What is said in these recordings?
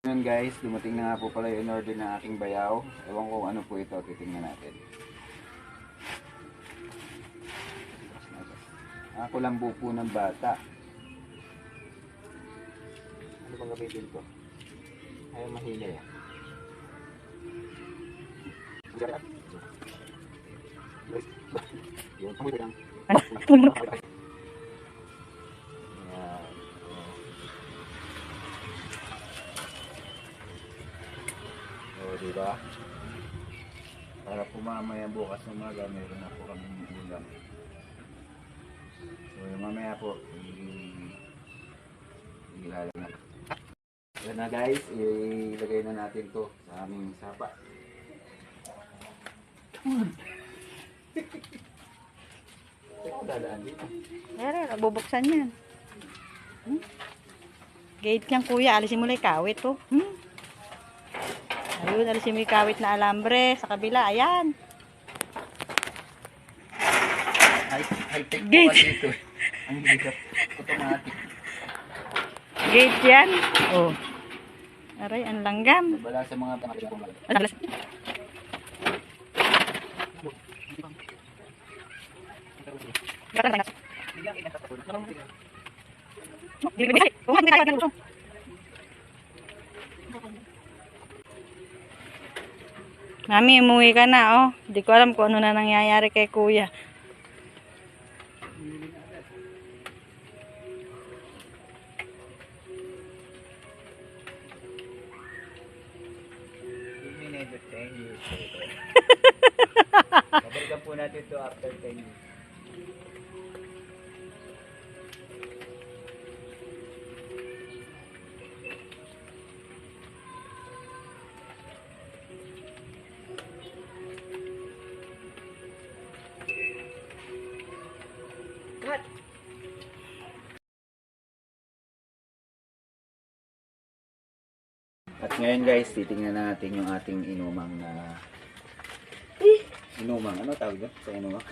Ngayon guys, dumating na nga po pala yung order ng aking bayaw. Ewan ko ano po ito, titingnan natin. Ako lang po ng bata. Ano bang gamitin ko? Ayaw mahila yan. Yun, pamoy ko lang. Diba? Para po mamaya bukas ng umaga meron na po kami ulam. So mamaya po ilagay na. Yan na guys, ilagay na natin to sa aming sapa. Ito dadaan dito. Meron, bubuksan yan. Gate yan kuya, alisin mo lang yung kawit to. Ayun, alisin mo yung kawit na alambre sa kabila, ayan. High-tech po kasi ito. Ang bigat, automatic. Gate yan. Oh. Aray, ang langgam. Wala sa mga pangalaman. Mami, umuwi ka na, oh. Hindi ko alam kung ano na nangyayari kay kuya. Minute 10 years. Babalikan po natin ito after 10 years. At ngayon guys, titingnan natin yung ating inumang na inumang, ano tawag doon sa inumang?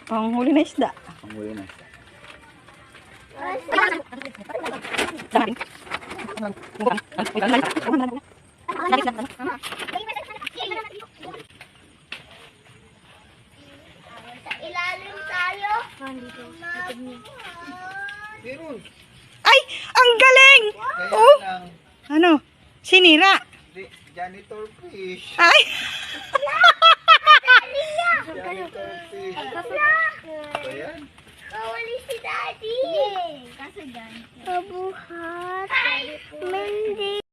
Panghuli na isda. Panghuli na isda. Ilalim tayo. Ay! Ang galing! Oh! Ano? Sinira? Janitor fish. Ay! Janitor fish. Ayan. Kawali si Daddy. Kaso dyan. Kabuhat. Mendi.